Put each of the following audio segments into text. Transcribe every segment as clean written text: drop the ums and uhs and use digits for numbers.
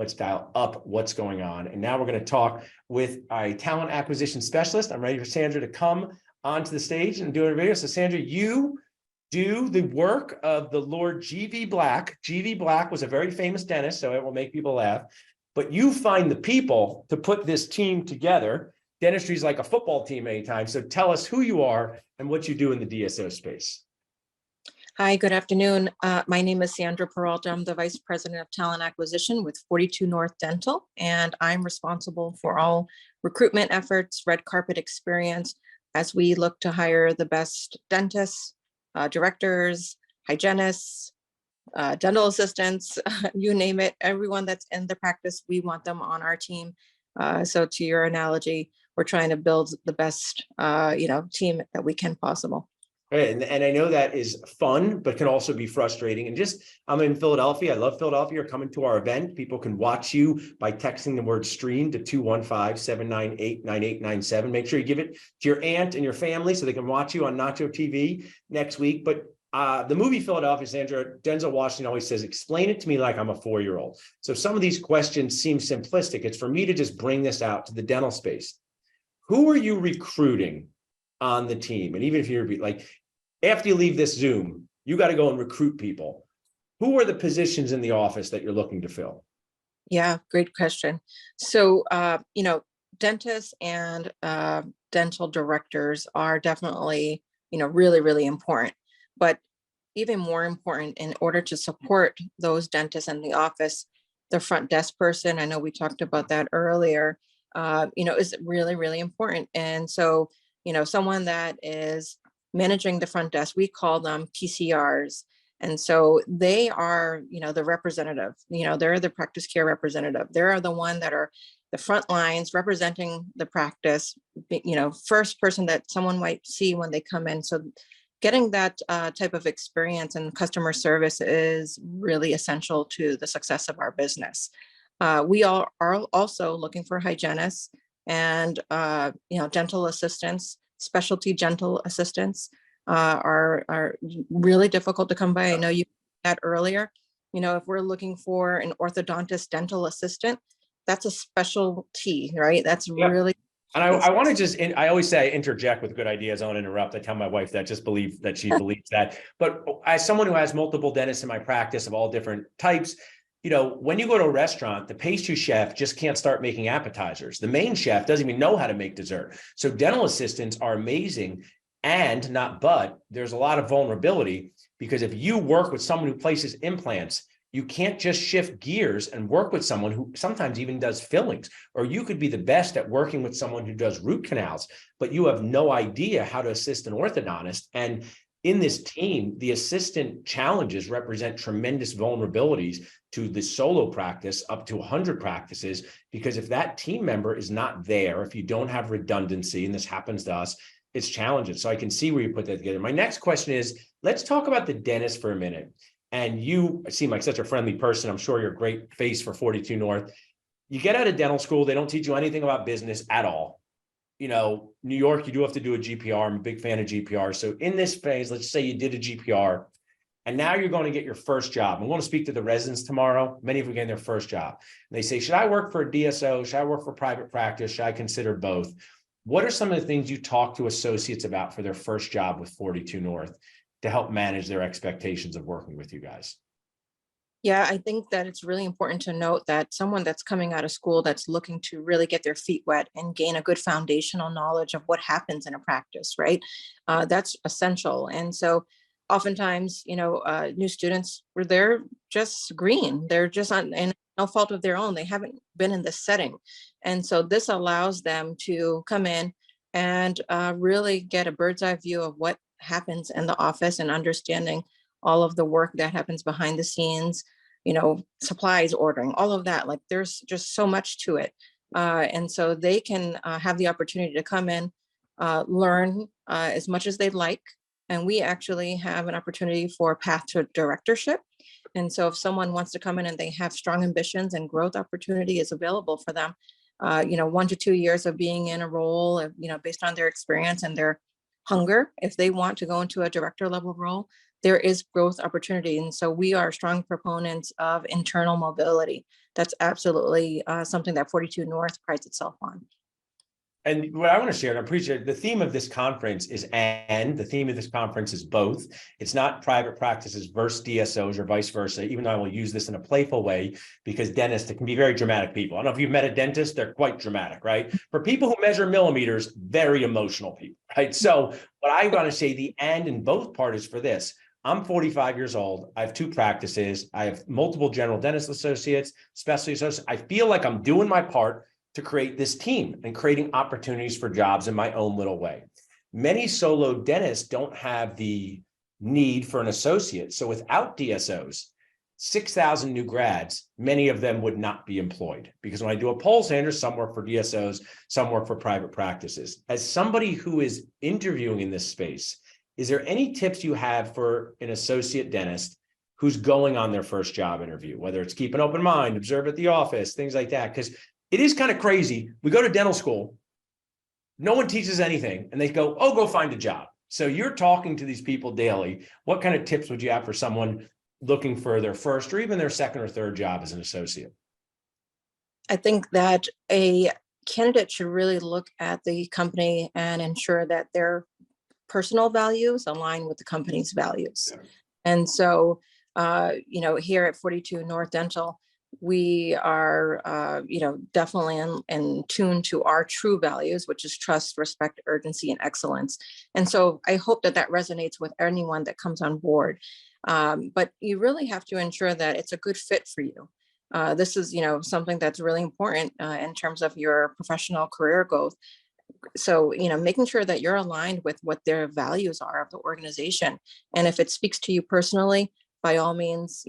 let's dial up what's going on. And now we're going to talk with a talent acquisition specialist. I'm ready for Sandra to come onto the stage and do a video. So Sandra, you do the work of the Lord G.V. Black. G.V. Black was a very famous dentist, so it will make people laugh. But you find the people to put this team together. Dentistry is like a football team many times. So tell us who you are and what you do in the DSO space. Hi, good afternoon. My name is Sandra Peralta. I'm the Vice President of Talent Acquisition with 42 North Dental, and I'm responsible for all recruitment efforts, red carpet experience, as we look to hire the best dentists, directors, hygienists, dental assistants, you name it, everyone that's in the practice, we want them on our team. So to your analogy, we're trying to build the best, team that we can possible. And I know that is fun, but can also be frustrating. And I'm in Philadelphia. I love Philadelphia. You're coming to our event. People can watch you by texting the word stream to 215-798-9897. Make sure you give it to your aunt and your family so they can watch you on Nacho TV next week. But the movie Philadelphia, Sandra, Denzel Washington always says, explain it to me like I'm a 4-year-old. So some of these questions seem simplistic. It's for me to just bring this out to the dental space. Who are you recruiting on the team? And even if you're like, after you leave this Zoom, you got to go and recruit people. Who are the positions in the office that you're looking to fill? Yeah, great question. So, dentists and dental directors are definitely, really, really important. But even more important, in order to support those dentists in the office, the front desk person, I know we talked about that earlier, is really, really important. And so, someone that is managing the front desk, we call them PCRs. And so they are, the representative, they're the practice care representative. They're the one that are the front lines representing the practice, first person that someone might see when they come in. So getting that type of experience and customer service is really essential to the success of our business. We are also looking for hygienists and, dental assistants. Specialty dental assistants are really difficult to come by. I know you said that earlier. If we're looking for an orthodontist dental assistant, that's a specialty, right? That's really. And I want to I always say I interject with good ideas. I don't interrupt. I tell my wife that, just believe that she believes that. But as someone who has multiple dentists in my practice of all different types, when you go to a restaurant, the pastry chef just can't start making appetizers. The main chef doesn't even know how to make dessert. So dental assistants are amazing, and there's a lot of vulnerability, because if you work with someone who places implants, you can't just shift gears and work with someone who sometimes even does fillings, or you could be the best at working with someone who does root canals, but you have no idea how to assist an orthodontist. And in this team, the assistant challenges represent tremendous vulnerabilities to the solo practice up to 100 practices, because if that team member is not there, if you don't have redundancy, and this happens to us, it's challenging. So I can see where you put that together. My next question is, let's talk about the dentist for a minute. And you seem like such a friendly person. I'm sure you're a great face for 42 North. You get out of dental school, they don't teach you anything about business at all. New York, you do have to do a GPR. I'm a big fan of GPR. So in this phase, let's say you did a GPR, and now you're going to get your first job. I'm going to speak to the residents tomorrow. Many of them are getting their first job. And they say, should I work for a DSO? Should I work for private practice? Should I consider both? What are some of the things you talk to associates about for their first job with 42 North to help manage their expectations of working with you guys? Yeah, I think that it's really important to note that someone that's coming out of school that's looking to really get their feet wet and gain a good foundational knowledge of what happens in a practice, right? That's essential. And so oftentimes, new students, they're just green. They're just on, and no fault of their own. They haven't been in this setting. And so this allows them to come in and really get a bird's eye view of what happens in the office, and understanding all of the work that happens behind the scenes, supplies ordering, all of that. Like, there's just so much to it. And so they can have the opportunity to come in, learn as much as they'd like. And we actually have an opportunity for a path to directorship. And so if someone wants to come in and they have strong ambitions, and growth opportunity is available for them, 1 to 2 years of being in a role, based on their experience and their hunger, if they want to go into a director level role, there is growth opportunity. And so we are strong proponents of internal mobility. That's absolutely something that 42 North prides itself on. And what I want to share, and I appreciate the theme of this conference is and the theme of this conference is both. It's not private practices versus DSOs or vice versa, even though I will use this in a playful way because dentists, it can be very dramatic people. I don't know if you've met a dentist, they're quite dramatic, right? For people who measure millimeters, very emotional people, right? So what I want to say, the and in both parties for this, I'm 45 years old. I have 2 practices. I have multiple general dentist associates, specialty associates. I feel like I'm doing my part to create this team and creating opportunities for jobs in my own little way. Many solo dentists don't have the need for an associate. So without DSOs, 6,000 new grads, many of them would not be employed because when I do a poll, Sandra, some work for DSOs, some work for private practices. As somebody who is interviewing in this space, is there any tips you have for an associate dentist who's going on their first job interview, whether it's keep an open mind, observe at the office, things like that? Because it is kind of crazy. We go to dental school, no one teaches anything, and they go, oh, go find a job. So you're talking to these people daily. What kind of tips would you have for someone looking for their first or even their second or third job as an associate? I think that a candidate should really look at the company and ensure that their personal values align with the company's values. Yeah. And so, here at 42 North Dental, we are, definitely in tune to our true values, which is trust, respect, urgency, and excellence. And so I hope that that resonates with anyone that comes on board. But you really have to ensure that it's a good fit for you. This is, something that's really important in terms of your professional career growth. So, making sure that you're aligned with what their values are of the organization. And if it speaks to you personally, by all means,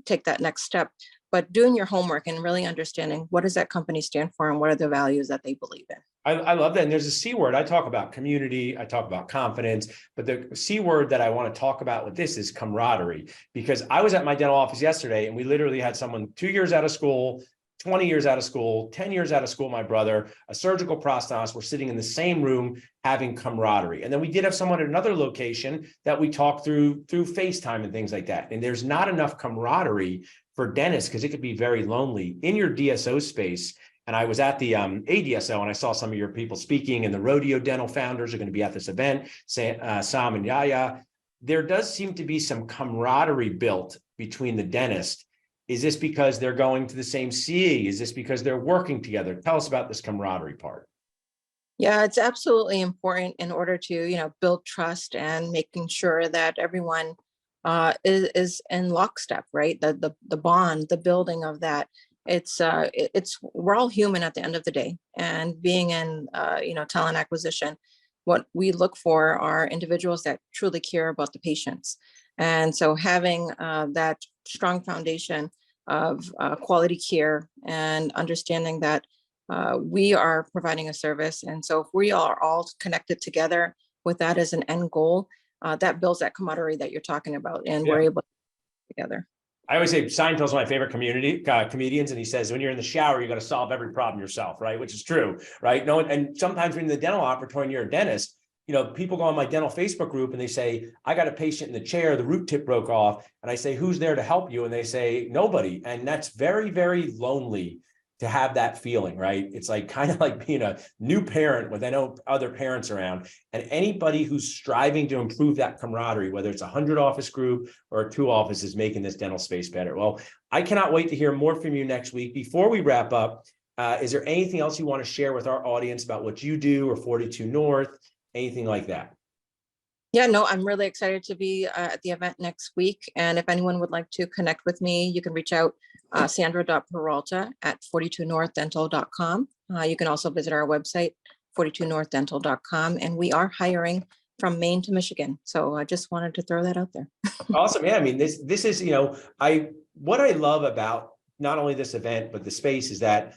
take that next step. But doing your homework and really understanding what does that company stand for and what are the values that they believe in. I love that. And there's a C word. I talk about community, I talk about confidence, but the C word that I want to talk about with this is camaraderie, because I was at my dental office yesterday and we literally had someone 2 years out of school, 20 years out of school, 10 years out of school, my brother, a surgical prosthetist, we're sitting in the same room having camaraderie. And then we did have someone at another location that we talked through FaceTime and things like that. And there's not enough camaraderie for dentists because it could be very lonely in your DSO space. And I was at the ADSO and I saw some of your people speaking, and the Rodeo Dental founders are going to be at this event, Sam and Yaya. There does seem to be some camaraderie built between the dentists. Is this because they're going to the same CE? Is this because they're working together? Tell us about this camaraderie part. Yeah, it's absolutely important in order to, build trust and making sure that everyone is in lockstep, right? The bond, the building of that. It's we're all human at the end of the day, and being in talent acquisition, what we look for are individuals that truly care about the patients. And so having that strong foundation of quality care and understanding that we are providing a service. And so if we are all connected together with that as an end goal, that builds that camaraderie that you're talking about, and we're able to together. I always say Seinfeld's my favorite comedians, and he says when you're in the shower, you got to solve every problem yourself, right? Which is true, right? No, and sometimes when you're in the dental office, when you're a dentist, people go on my dental Facebook group and they say, I got a patient in the chair, the root tip broke off. And I say, who's there to help you? And they say, nobody. And that's very, very lonely to have that feeling, right? It's like kind of like being a new parent with other parents around, and anybody who's striving to improve that camaraderie, whether it's a 100 office group or 2 offices, making this dental space better. Well, I cannot wait to hear more from you next week. Before we wrap up, is there anything else you want to share with our audience about what you do or 42 North, anything like that? Yeah, no, I'm really excited to be at the event next week. And if anyone would like to connect with me, you can reach out Sandra.Peralta at 42northdental.com. You can also visit our website, 42northdental.com. And we are hiring from Maine to Michigan. So I just wanted to throw that out there. Awesome. Yeah. I mean, this is, what I love about not only this event, but the space is that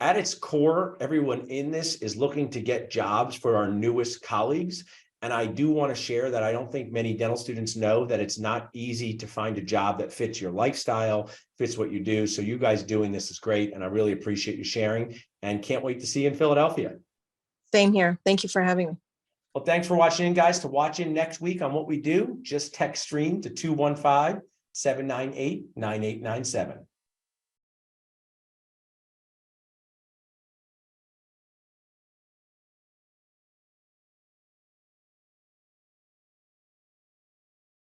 at its core, everyone in this is looking to get jobs for our newest colleagues. And I do want to share that I don't think many dental students know that it's not easy to find a job that fits your lifestyle, fits what you do. So you guys doing this is great. And I really appreciate you sharing, and can't wait to see you in Philadelphia. Same here. Thank you for having me. Well, thanks for watching in, guys. To watch in next week on what we do, just text stream to 215-798-9897.